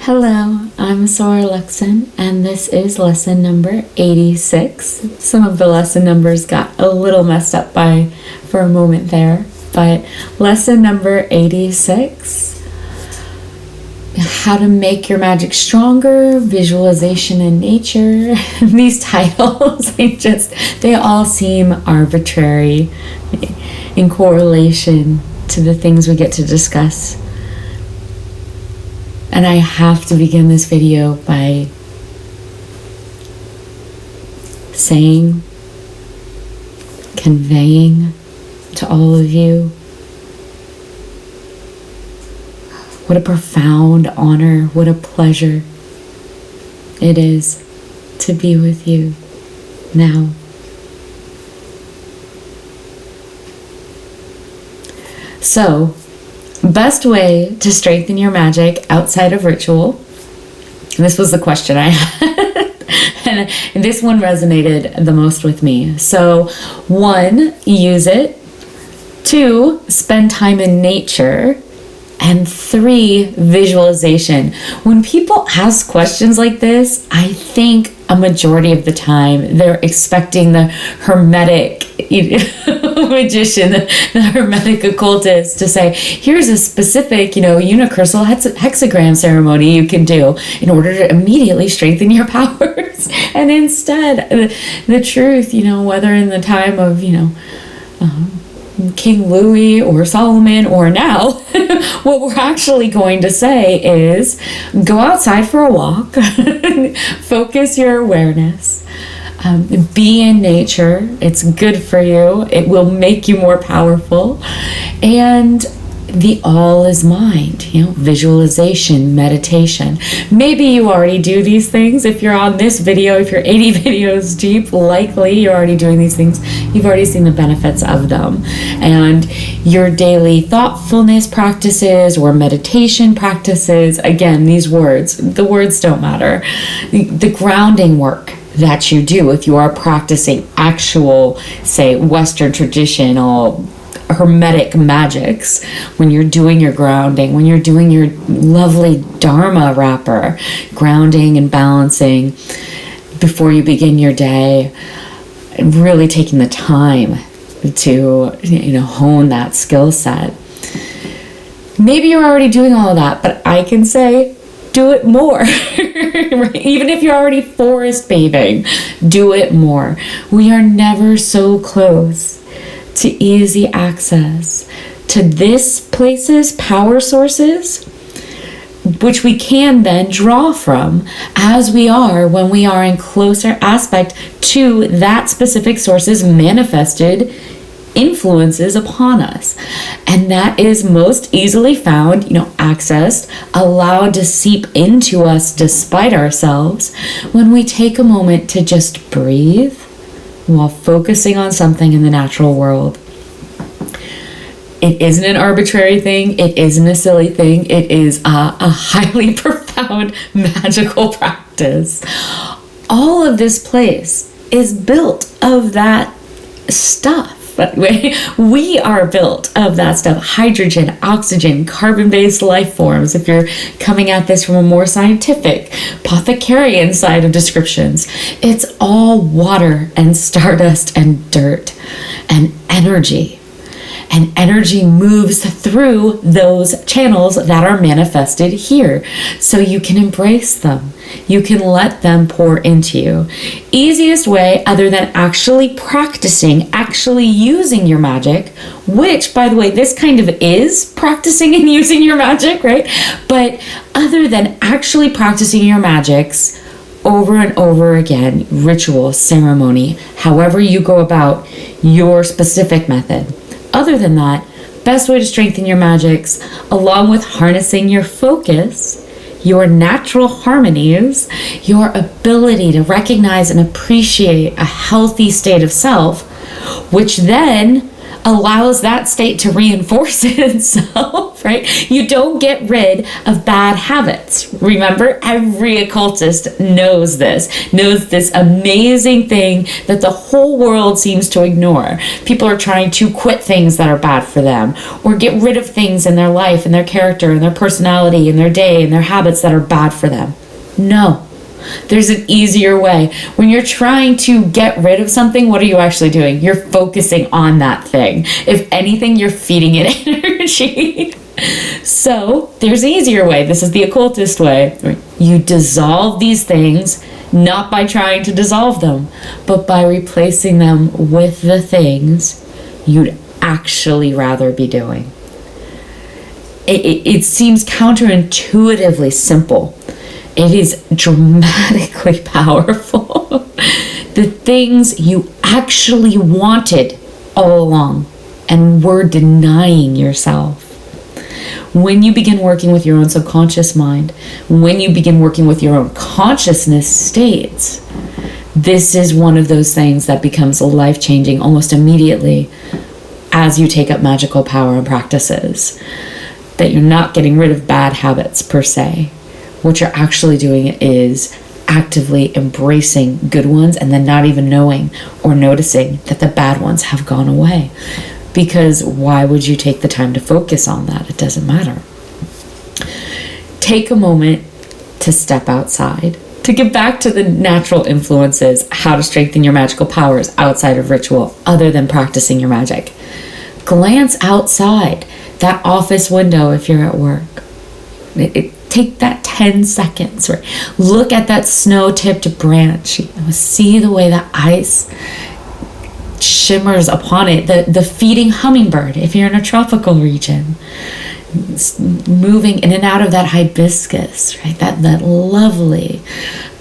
Hello, I'm Sora Luxon, and this is lesson number 86. Some of the lesson numbers got a little messed up for a moment there, but lesson number 86, how to make your magic stronger, visualization in nature. These titles, they all seem arbitrary in correlation to the things we get to discuss. And I have to begin this video by conveying to all of you what a profound honor, what a pleasure it is to be with you now. So, best way to strengthen your magic outside of ritual. And this was the question I had. and this one resonated the most with me. So 1, use it. 2, spend time in nature. And 3, visualization. When people ask questions like this, I think a majority of the time they're expecting the hermetic magician, the hermetic occultist to say, here's a specific, unicursal hexagram ceremony you can do in order to immediately strengthen your powers. And instead, the truth, whether in the time of, King Louis or Solomon or now, what we're actually going to say is go outside for a walk, focus your awareness, be in nature. It's good for you. It will make you more powerful. And the all is mind, visualization, meditation. Maybe you already do these things. If you're on this video, if you're 80 videos deep, likely you're already doing these things. You've already seen the benefits of them. And your daily thoughtfulness practices or meditation practices, again, the words don't matter. The grounding work that you do, if you are practicing actual, say, Western traditional hermetic magics, when you're doing your grounding, when you're doing your lovely Dharma wrapper, grounding and balancing before you begin your day, and really taking the time to hone that skill set. Maybe you're already doing all of that, but I can say do it more. Even if you're already forest bathing, do it more. We are never so close to easy access to this place's power sources, which we can then draw from as we are when we are in closer aspect to that specific source's manifested influences upon us. And that is most easily found, accessed, allowed to seep into us despite ourselves when we take a moment to just breathe while focusing on something in the natural world. It isn't an arbitrary thing. It isn't a silly thing. It is a highly profound magical practice. All of this place is built of that stuff. We are built of that stuff. Hydrogen, oxygen, carbon-based life forms. If you're coming at this from a more scientific, apothecarian side of descriptions, it's all water and stardust and dirt and energy. And energy moves through those channels that are manifested here. So you can embrace them. You can let them pour into you. Easiest way, other than actually practicing, actually using your magic, which, by the way, this kind of is practicing and using your magic, right? But other than actually practicing your magics over and over again, ritual, ceremony, however you go about your specific method, other than that, best way to strengthen your magics, along with harnessing your focus, your natural harmonies, your ability to recognize and appreciate a healthy state of self, which then allows that state to reinforce itself yourself, right? You don't get rid of bad habits. Remember, every occultist knows this amazing thing that the whole world seems to ignore. People are trying to quit things that are bad for them, or get rid of things in their life and their character and their personality and their day and their habits that are bad for them. No. There's an easier way. When you're trying to get rid of something, what are you actually doing? You're focusing on that thing. If anything, you're feeding it energy. So there's an easier way. This is the occultist way. You dissolve these things, not by trying to dissolve them, but by replacing them with the things you'd actually rather be doing. It seems counterintuitively simple. It is dramatically powerful. The things you actually wanted all along and were denying yourself. When you begin working with your own subconscious mind, when you begin working with your own consciousness states, this is one of those things that becomes life-changing almost immediately as you take up magical power and practices. That you're not getting rid of bad habits per se. What you're actually doing is actively embracing good ones and then not even knowing or noticing that the bad ones have gone away. Because why would you take the time to focus on that? It doesn't matter. Take a moment to step outside, to get back to the natural influences, how to strengthen your magical powers outside of ritual, other than practicing your magic. Glance outside that office window if you're at work. Take that 10 seconds, or look at that snow-tipped branch. See the way the ice shimmers upon it. The feeding hummingbird, if you're in a tropical region, moving in and out of that hibiscus, right? That lovely,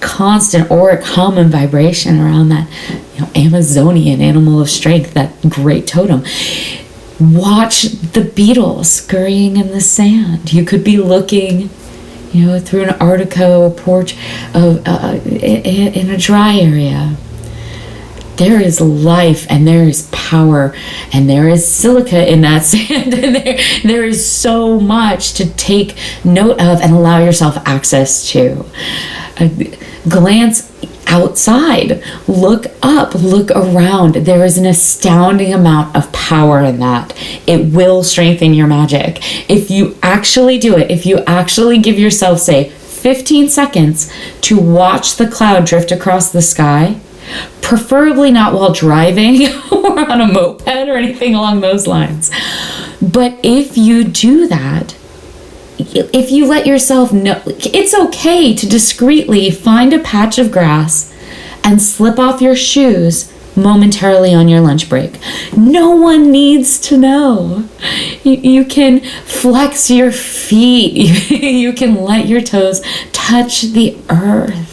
constant auric hum and vibration around that, Amazonian animal of strength, that great totem. Watch the beetles scurrying in the sand. You could be looking through an artichoke porch in a dry area. There is life and there is power and there is silica in that sand, and there is so much to take note of and allow yourself access to. Glance outside, look up, look around. There is an astounding amount of power in that. It will strengthen your magic. If you actually do it, if you actually give yourself, say, 15 seconds to watch the cloud drift across the sky, preferably not while driving or on a moped or anything along those lines. But if you do that, if you let yourself know, it's okay to discreetly find a patch of grass and slip off your shoes momentarily on your lunch break. No one needs to know. You can flex your feet. You can let your toes touch the earth.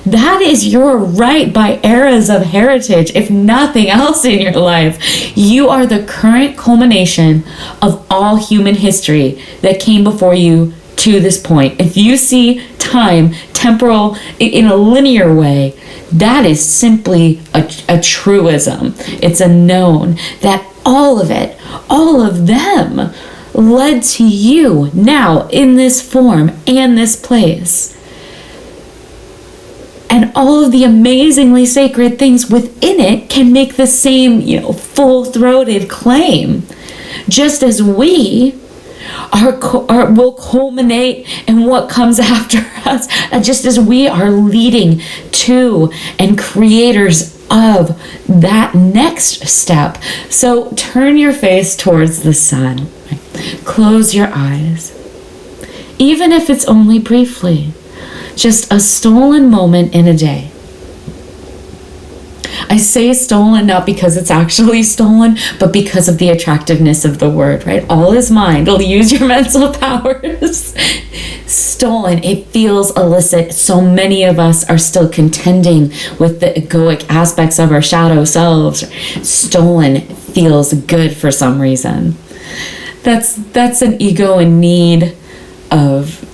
That is your right by eras of heritage, if nothing else in your life. You are the current culmination of all human history that came before you to this point. If you see time, temporal, in a linear way, that is simply a truism. It's a known that all of it, all of them, led to you now in this form and this place. And all of the amazingly sacred things within it can make the same, full-throated claim. Just as we will culminate in what comes after us, just as we are leading to and creators of that next step. So turn your face towards the sun. Close your eyes. Even if it's only briefly. Just a stolen moment in a day. I say stolen not because it's actually stolen, but because of the attractiveness of the word, right? All is mind. It'll use your mental powers. Stolen. It feels illicit. So many of us are still contending with the egoic aspects of our shadow selves. Stolen feels good for some reason. That's an ego in need of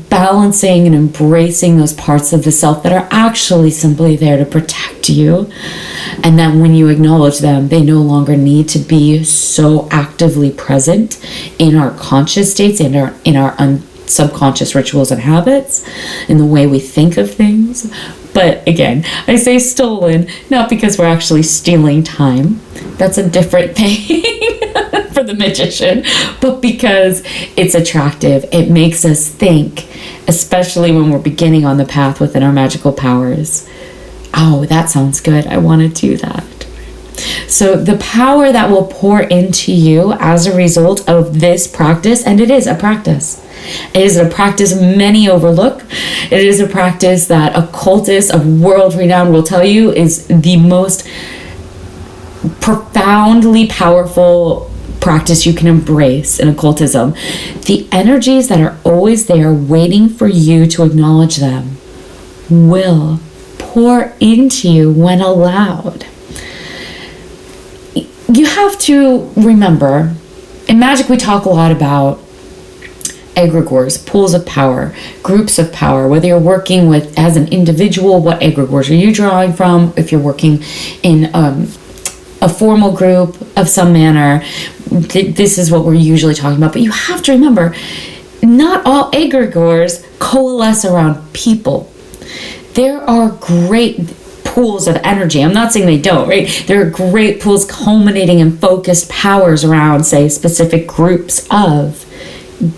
balancing and embracing those parts of the self that are actually simply there to protect you. And then when you acknowledge them, they no longer need to be so actively present in our conscious states and in our subconscious rituals and habits, in the way we think of things. But again, I say stolen, not because we're actually stealing time. That's a different thing for the magician, but because it's attractive. It makes us think, especially when we're beginning on the path within our magical powers. Oh, that sounds good. I want to do that. So the power that will pour into you as a result of this practice, and it is a practice. It is a practice many overlook. It is a practice that occultists of world renown will tell you is the most profoundly powerful practice you can embrace in occultism. The energies that are always there waiting for you to acknowledge them will pour into you when allowed. You have to remember, in Magick we talk a lot about egregores, pools of power, groups of power, whether you're working with as an individual, what egregores are you drawing from? If you're working in a formal group of some manner, this is what we're usually talking about. But you have to remember, not all egregores coalesce around people. There are great pools of energy. I'm not saying they don't, right? There are great pools culminating in focused powers around, say, specific groups of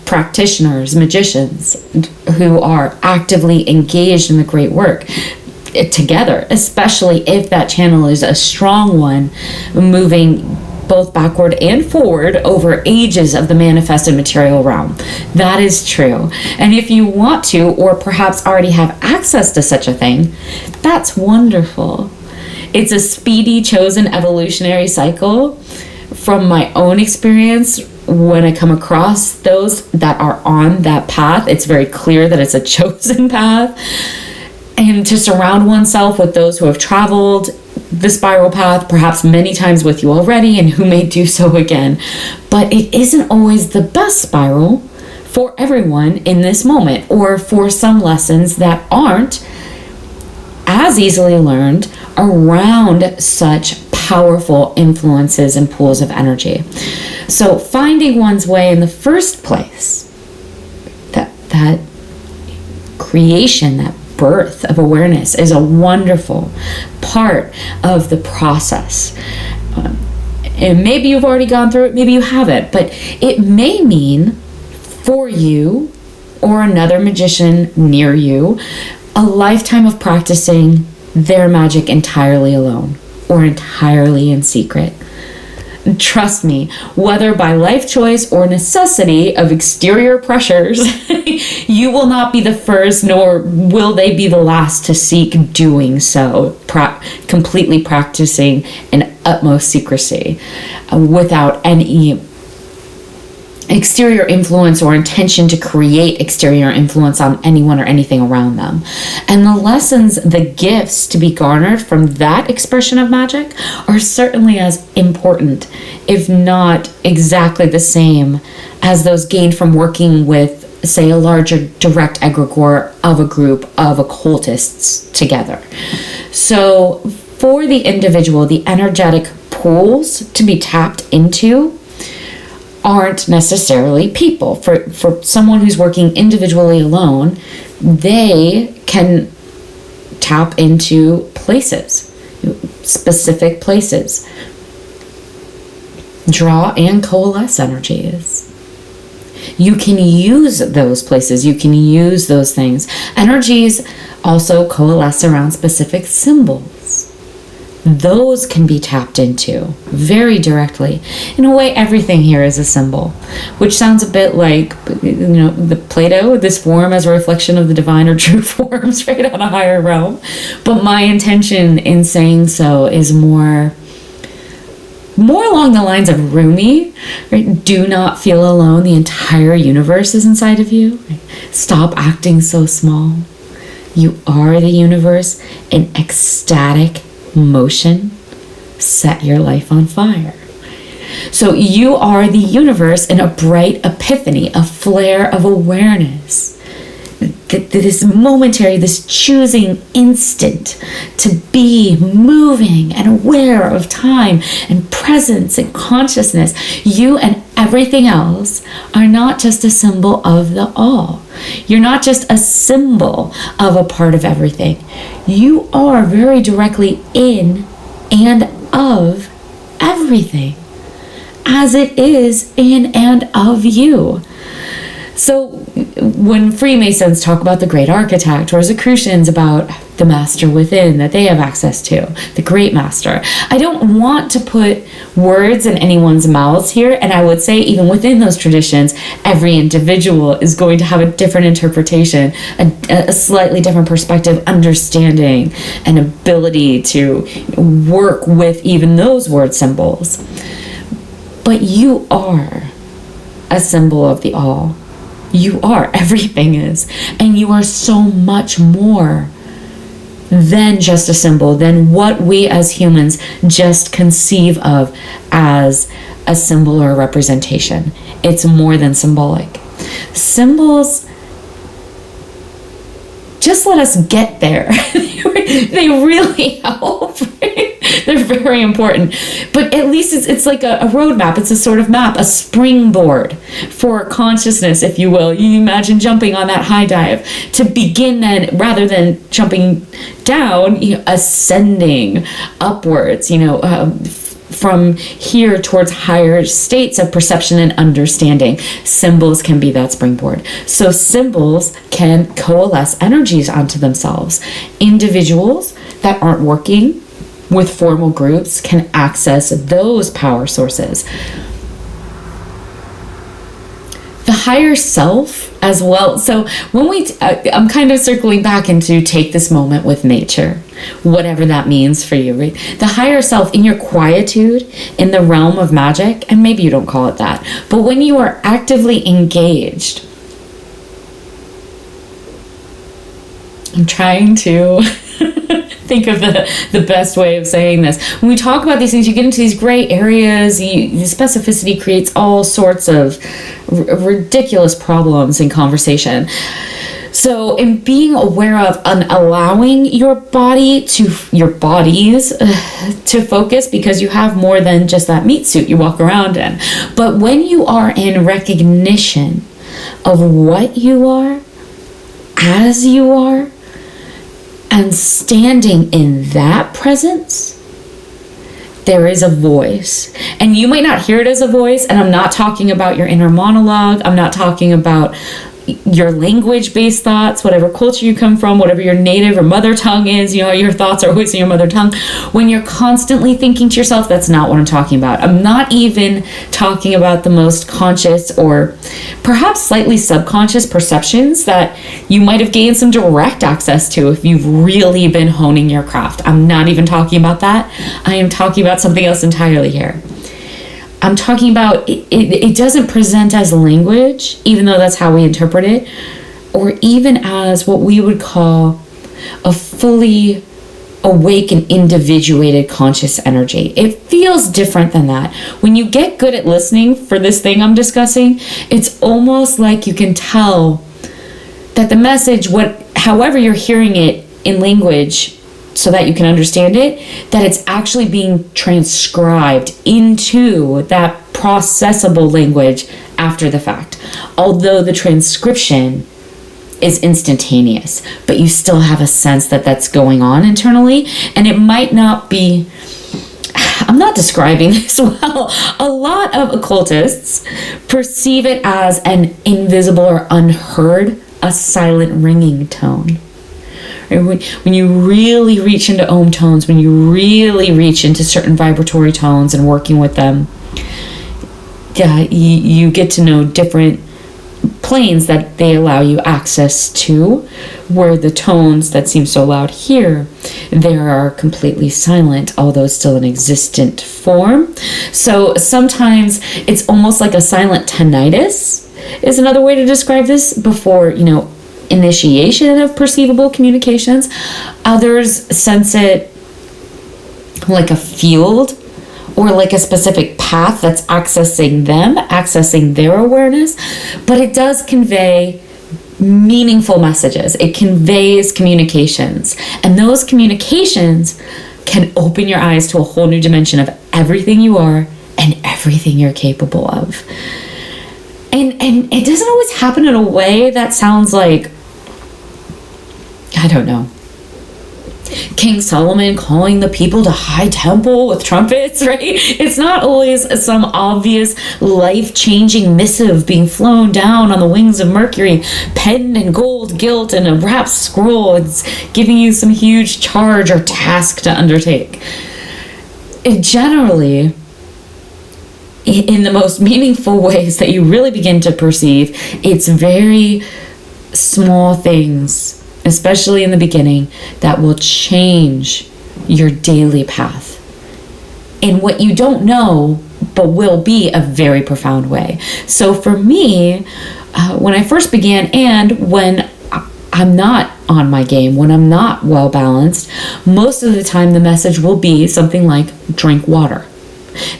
practitioners, magicians who are actively engaged in the great work together, especially if that channel is a strong one, moving both backward and forward over ages of the manifested material realm. That is true. And if you want to, or perhaps already have access to such a thing, that's wonderful. It's a speedy, chosen evolutionary cycle. From my own experience, when I come across those that are on that path, it's very clear that it's a chosen path. And to surround oneself with those who have traveled the spiral path, perhaps many times with you already, and who may do so again. But it isn't always the best spiral for everyone in this moment, or for some lessons that aren't as easily learned around such powerful influences and pools of energy. So finding one's way in the first place, that creation, that birth of awareness, is a wonderful part of the process. And maybe you've already gone through it, maybe you haven't, but it may mean for you or another magician near you a lifetime of practicing their magic entirely alone or entirely in secret. Trust me, whether by life choice or necessity of exterior pressures, you will not be the first, nor will they be the last to seek doing so, completely practicing in utmost secrecy, without any exterior influence or intention to create exterior influence on anyone or anything around them. And the lessons, the gifts to be garnered from that expression of magic are certainly as important, if not exactly the same, as those gained from working with, say, a larger direct egregore of a group of occultists together. So for the individual, the energetic pools to be tapped into aren't necessarily people. For someone who's working individually alone, they can tap into places, specific places, draw and coalesce energies. You can use those places, you can use those things. Energies also coalesce around specific symbols. Those can be tapped into very directly. In a way, everything here is a symbol, which sounds a bit like, the Plato, this form as a reflection of the divine or true forms, right, on a higher realm. But my intention in saying so is more along the lines of Rumi, right? Do not feel alone. The entire universe is inside of you. Right? Stop acting so small. You are the universe in ecstatic motion. Set your life on fire. So you are the universe in a bright epiphany, a flare of awareness. this momentary, this choosing instant to be moving and aware of time and presence and consciousness. You and everything else are not just a symbol of the all. You're not just a symbol of a part of everything. You are very directly in and of everything, as it is in and of you. So when Freemasons talk about the great architect, or Rosicrucians about the master within that they have access to, the great master, I don't want to put words in anyone's mouths here. And I would say even within those traditions, every individual is going to have a different interpretation, a slightly different perspective, understanding, and ability to work with even those word symbols. But you are a symbol of the all. You are, everything is. And you are so much more than just a symbol, than what we as humans just conceive of as a symbol or a representation. It's more than symbolic. Symbols just let us get there. They really help. They're very important. But at least it's like a roadmap. It's a sort of map, a springboard for consciousness, if you will. You imagine jumping on that high dive to begin then, rather than jumping down, ascending upwards, from here towards higher states of perception and understanding. Symbols can be that springboard. So symbols can coalesce energies onto themselves. Individuals that aren't working with formal groups can access those power sources. The higher self as well. So when I'm kind of circling back into take this moment with nature, whatever that means for you, right? The higher self in your quietude, in the realm of magic, and maybe you don't call it that, but when you are actively engaged, I'm trying to think of the best way of saying this. When we talk about these things, you get into these gray areas. The specificity creates all sorts of ridiculous problems in conversation. So in being aware of and allowing your bodies to focus, because you have more than just that meat suit you walk around in. But when you are in recognition of what you are, as you are, and standing in that presence, there is a voice. And you might not hear it as a voice, and I'm not talking about your inner monologue. I'm not talking about your language-based thoughts, whatever culture you come from, whatever your native or mother tongue is, your thoughts are always in your mother tongue. When you're constantly thinking to yourself, that's not what I'm talking about. I'm not even talking about the most conscious or perhaps slightly subconscious perceptions that you might have gained some direct access to if you've really been honing your craft. I'm not even talking about that. I am talking about something else entirely here. I'm talking about it doesn't present as language, even though that's how we interpret it, or even as what we would call a fully awake and individuated conscious energy. It feels different than that. When you get good at listening for this thing I'm discussing, it's almost like you can tell that the message, however you're hearing it in language, so that you can understand it, that it's actually being transcribed into that processable language after the fact. Although the transcription is instantaneous, but you still have a sense that that's going on internally, and it might not be, I'm not describing this well. A lot of occultists perceive it as an invisible or unheard, a silent ringing tone. When you really reach into Om tones, when you really reach into certain vibratory tones and working with them, you get to know different planes that they allow you access to, where the tones that seem so loud here, they are completely silent, although still an existent form. So sometimes it's almost like a silent tinnitus is another way to describe this before, initiation of perceivable communications. Others sense it like a field or like a specific path that's accessing them, accessing their awareness, but it does convey meaningful messages. It conveys communications. And those communications can open your eyes to a whole new dimension of everything you are and everything you're capable of. And it doesn't always happen in a way that sounds like, I don't know, King Solomon calling the people to high temple with trumpets, right? It's not always some obvious life-changing missive being flown down on the wings of Mercury, penned in gold gilt and a wrapped scroll. It's giving you some huge charge or task to undertake. It generally, in the most meaningful ways that you really begin to perceive, it's very small things, especially in the beginning, that will change your daily path in what you don't know, but will be a very profound way. So for me, when I first began, and when I'm not on my game, when I'm not well balanced, most of the time the message will be something like, drink water.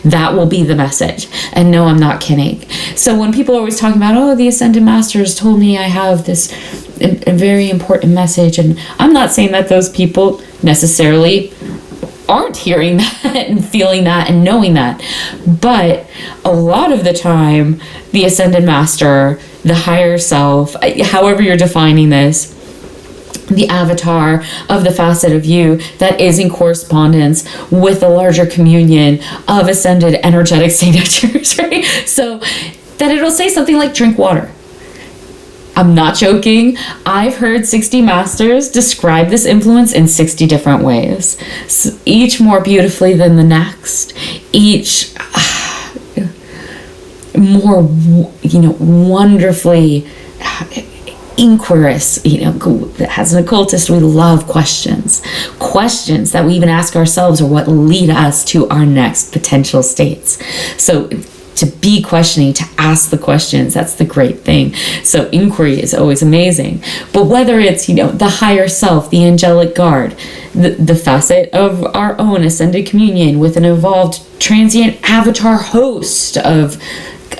That will be the message. And no, I'm not kidding. So when people are always talking about, oh, the Ascended Masters told me I have this a very important message, and I'm not saying that those people necessarily aren't hearing that and feeling that and knowing that, but a lot of the time the Ascended Master, the higher self, however you're defining this, the avatar of the facet of you that is in correspondence with the larger communion of ascended energetic signatures, right? So that it'll say something like, drink water. I'm not joking. I've heard 60 masters describe this influence in 60 different ways, so each more beautifully than the next, each more, wonderfully inquirous. As an occultist, we love questions that we even ask ourselves are what lead us to our next potential states. So to be questioning, to ask the questions, that's the great thing. So inquiry is always amazing. But whether it's, the higher self, the angelic guard, the facet of our own ascended communion with an evolved transient avatar host of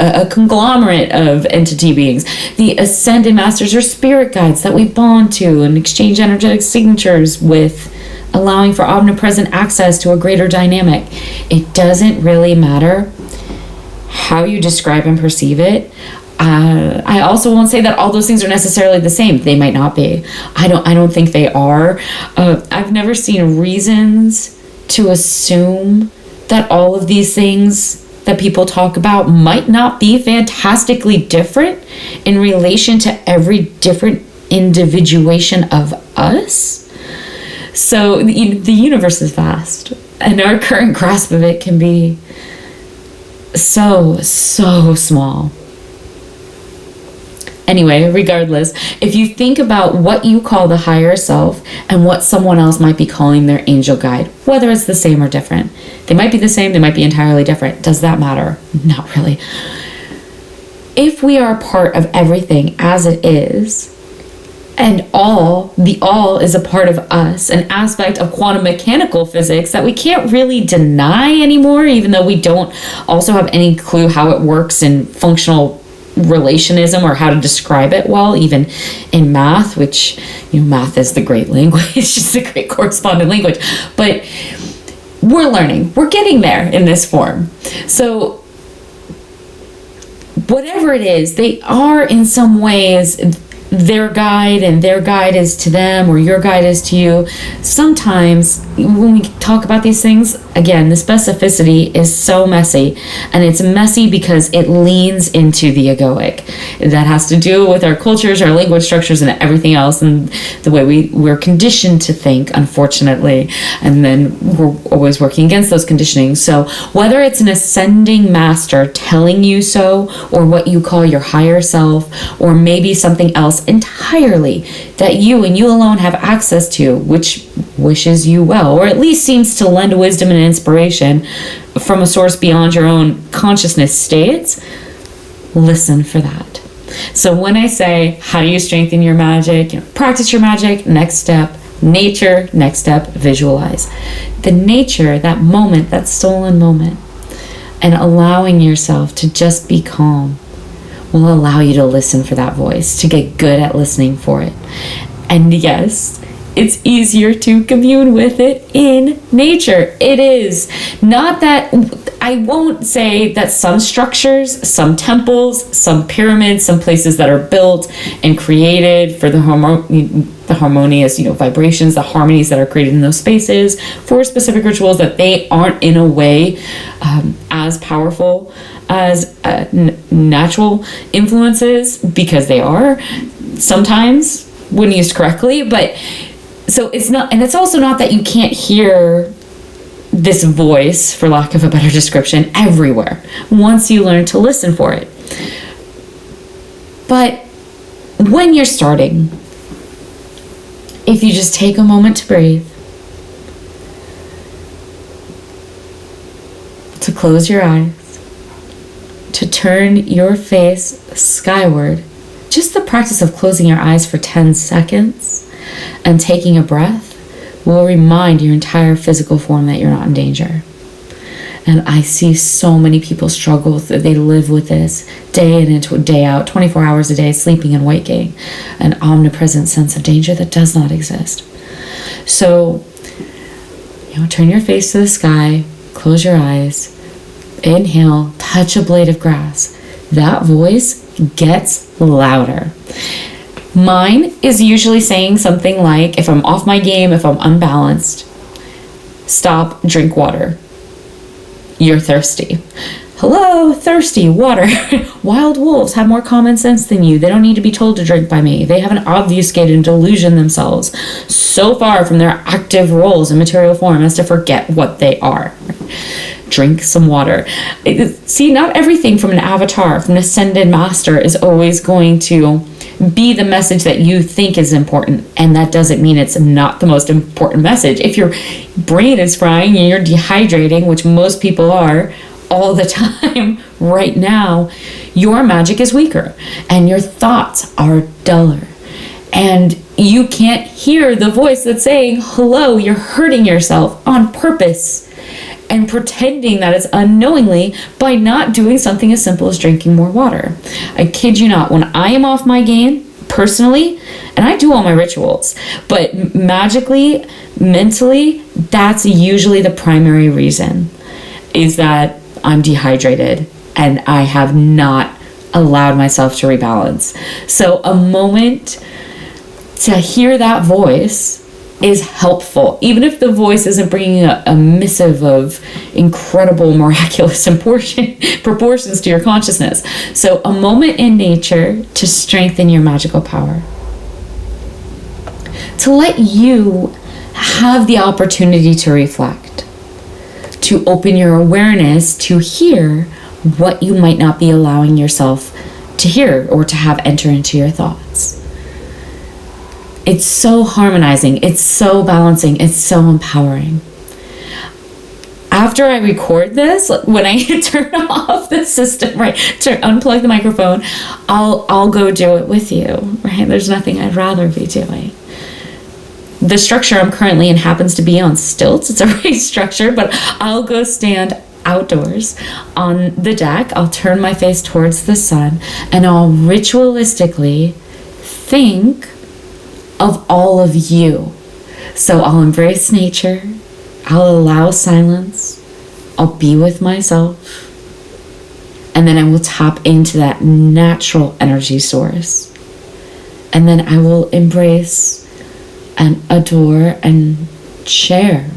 a conglomerate of entity beings, the ascended masters or spirit guides that we bond to and exchange energetic signatures with, allowing for omnipresent access to a greater dynamic. It doesn't really matter how you describe and perceive it. I also won't say that all those things are necessarily the same. They might not be. I don't think they are. I've never seen reasons to assume that all of these things that people talk about might not be fantastically different in relation to every different individuation of us. So the universe is vast, and our current grasp of it can be so small. Anyway, regardless, if you think about what you call the higher self and what someone else might be calling their angel guide, whether it's the same or different, they might be the same, they might be entirely different. Does that matter? Not really. If we are part of everything as it is, and the all is a part of us, an aspect of quantum mechanical physics that we can't really deny anymore, even though we don't also have any clue how it works in functional relationism or how to describe it well, even in math, which, math is the great language, it's the great correspondent language. But we're learning, we're getting there in this form. So whatever it is, they are in some ways their guide, and their guide is to them, or your guide is to you. Sometimes when we talk about these things, again, the specificity is so messy, and it's messy because it leans into the egoic. That has to do with our cultures, our language structures, and everything else, and the way we're conditioned to think, unfortunately, and then we're always working against those conditionings. So whether it's an ascending master telling you so, or what you call your higher self, or maybe something else entirely that you and you alone have access to, which wishes you well, or at least seems to lend wisdom and inspiration from a source beyond your own consciousness states, listen for that. So when I say, how do you strengthen your magic? Practice your magic. Next step, nature. Next step, visualize. The nature, that moment, that stolen moment, and allowing yourself to just be calm. will allow you to listen for that voice, to get good at listening for it. And yes, it's easier to commune with it in nature. It is. Not that, I won't say that some structures, some temples, some pyramids, some places that are built and created for the harmonious, vibrations, the harmonies that are created in those spaces for specific rituals, that they aren't in a way as powerful as natural influences, because they are sometimes when used correctly. But so it's not, and it's also not that you can't hear this voice, for lack of a better description, everywhere once you learn to listen for it. But when you're starting, if you just take a moment to breathe, to close your eyes, to turn your face skyward, just the practice of closing your eyes for 10 seconds and taking a breath will remind your entire physical form that you're not in danger. And I see so many people struggle. They live with this day in and day out, 24 hours a day, sleeping and waking, an omnipresent sense of danger that does not exist. So, turn your face to the sky, close your eyes, inhale, touch a blade of grass. That voice gets louder. Mine is usually saying something like, if I'm off my game, if I'm unbalanced, stop, drink water. You're thirsty. Hello, thirsty, water. Wild wolves have more common sense than you. They don't need to be told to drink by me. They haven't obfuscated and delusioned themselves so far from their active roles in material form as to forget what they are. Drink some water. See, not everything from an avatar, from an ascended master, is always going to be the message that you think is important, and that doesn't mean it's not the most important message. If your brain is frying and you're dehydrating, which most people are all the time right now, your magic is weaker and your thoughts are duller, and you can't hear the voice that's saying, hello, you're hurting yourself on purpose and pretending that it's unknowingly by not doing something as simple as drinking more water. I kid you not, when I am off my game, personally, and I do all my rituals, but magically, mentally, that's usually the primary reason, is that I'm dehydrated and I have not allowed myself to rebalance. So a moment to hear that voice is helpful, even if the voice isn't bringing a missive of incredible, miraculous proportions to your consciousness. So a moment in nature to strengthen your magical power, to let you have the opportunity to reflect, to open your awareness to hear what you might not be allowing yourself to hear or to have enter into your thoughts. It's so harmonizing, it's so balancing, it's so empowering. After I record this, when I turn off the system, right, to unplug the microphone, I'll go do it with you, right? There's nothing I'd rather be doing. The structure I'm currently in happens to be on stilts. It's a raised structure, but I'll go stand outdoors on the deck. I'll turn my face towards the sun, and I'll ritualistically think of all of you. So I'll embrace nature, I'll allow silence, I'll be with myself, and then I will tap into that natural energy source. And then I will embrace and adore and share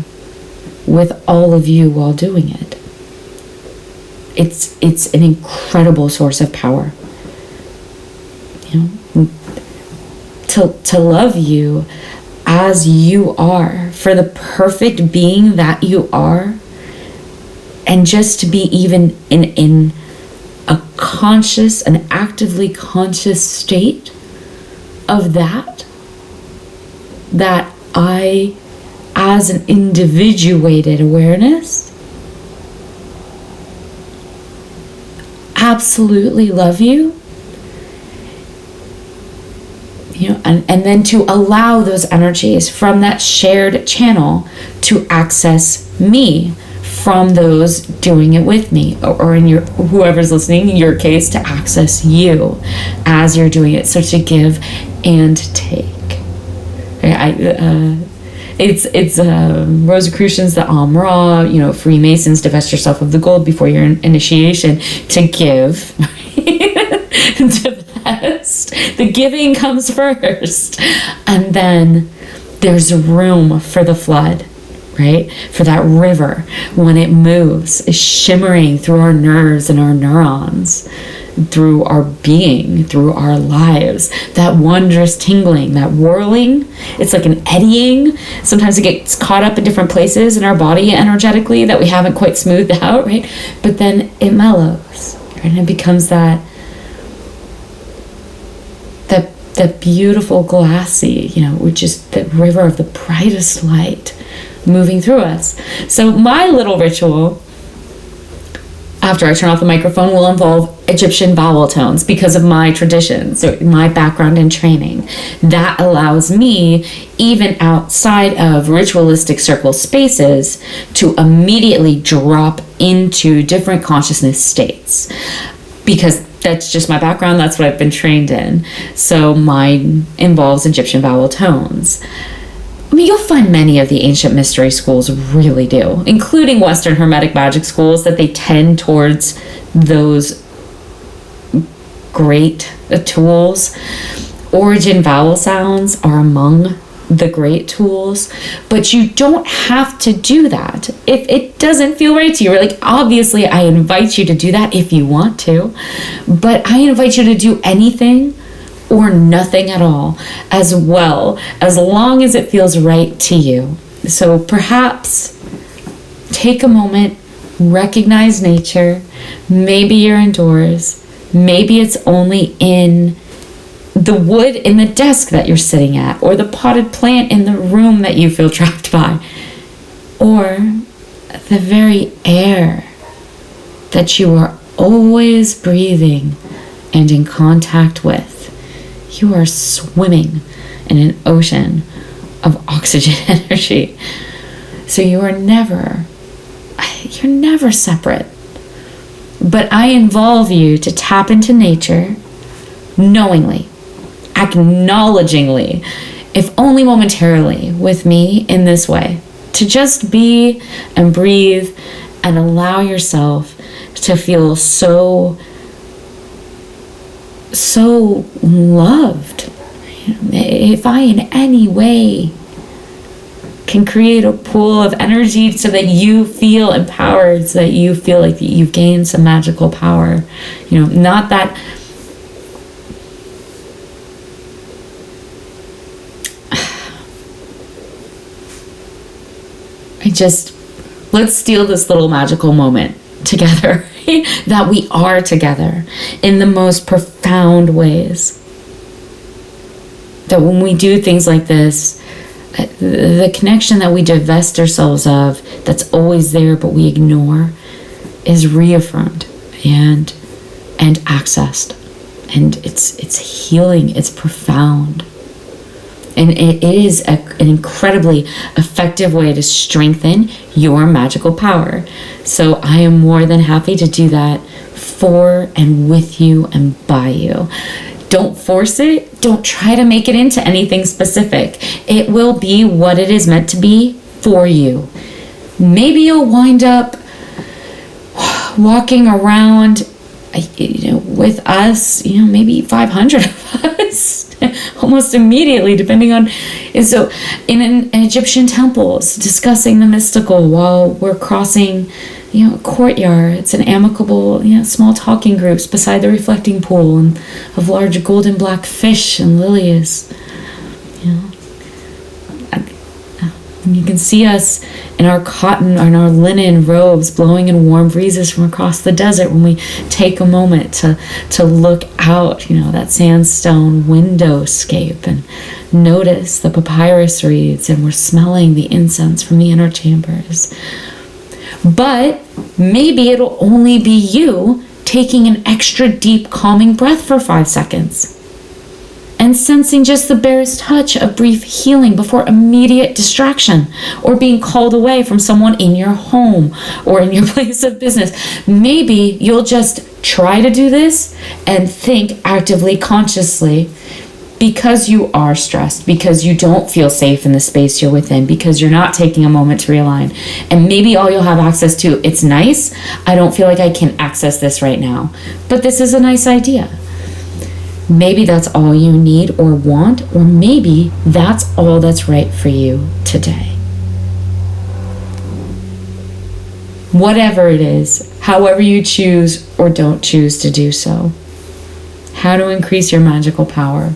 with all of you while doing it. It's an incredible source of power. To love you as you are, for the perfect being that you are, and just to be even in a conscious, an actively conscious state of that I, as an individuated awareness, absolutely love you. And then to allow those energies from that shared channel to access me from those doing it with me, or in your, whoever's listening, in your case, to access you as you're doing it. So to give and take. It's Rosicrucians, the Amra, Freemasons, divest yourself of the gold before your initiation, to give. Divest. The giving comes first. And then there's room for the flood, right? For that river, when it moves, is shimmering through our nerves and our neurons, through our being, through our lives. That wondrous tingling, that whirling, it's like an eddying. Sometimes it gets caught up in different places in our body energetically that we haven't quite smoothed out, right? But then it mellows, right? And it becomes that beautiful glassy, which is the river of the brightest light moving through us. So my little ritual, after I turn off the microphone, will involve Egyptian vowel tones because of my traditions, or my background and training. That allows me, even outside of ritualistic circle spaces, to immediately drop into different consciousness states, because that's just my background. That's what I've been trained in. So mine involves Egyptian vowel tones. I mean, you'll find many of the ancient mystery schools really do, including Western Hermetic magic schools, that they tend towards those great tools. Origin vowel sounds are among the great tools, but you don't have to do that if it doesn't feel right to you. Like, obviously, I invite you to do that if you want to, but I invite you to do anything or nothing at all as well, as long as it feels right to you. So perhaps take a moment, recognize nature. Maybe you're indoors. Maybe it's only in the wood in the desk that you're sitting at, or the potted plant in the room that you feel trapped by, or the very air that you are always breathing and in contact with. You are swimming in an ocean of oxygen energy. So you're never separate. But I involve you to tap into nature knowingly, acknowledgingly, if only momentarily, with me in this way. To just be and breathe and allow yourself to feel so loved. If I in any way can create a pool of energy so that you feel empowered, so that you feel like you've gained some magical power, not that let's steal this little magical moment together, that we are together in the most profound ways. That when we do things like this, the connection that we divest ourselves of, that's always there but we ignore, is reaffirmed and accessed. And it's healing, it's profound. And it is an incredibly effective way to strengthen your magical power. So I am more than happy to do that for and with you and by you. Don't force it. Don't try to make it into anything specific. It will be what it is meant to be for you. Maybe you'll wind up walking around, with us, maybe 500 of us. Almost immediately, depending on, and so in an Egyptian temples, discussing the mystical while we're crossing, a courtyard. It's an amicable, small talking groups beside the reflecting pool and of large golden black fish and lilies. And you can see us in our cotton and our linen robes blowing in warm breezes from across the desert when we take a moment to look out, that sandstone windowscape, and notice the papyrus reeds, and we're smelling the incense from the inner chambers. But maybe it'll only be you taking an extra deep calming breath for 5 seconds. And and sensing just the barest touch of brief healing before immediate distraction or being called away from someone in your home or in your place of business. Maybe you'll just try to do this and think actively, consciously, because you are stressed, because you don't feel safe in the space you're within, because you're not taking a moment to realign. And maybe all you'll have access to, it's nice, I don't feel like I can access this right now, but this is a nice idea. Maybe that's all you need or want, or maybe that's all that's right for you today. Whatever it is, however you choose or don't choose to do so. How to increase your magical power.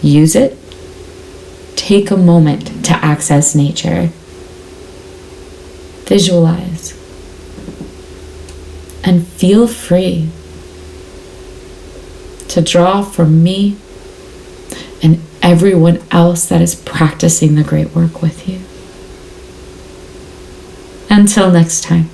Use it. Take a moment to access nature. Visualize. And feel free to draw from me and everyone else that is practicing the great work with you. Until next time.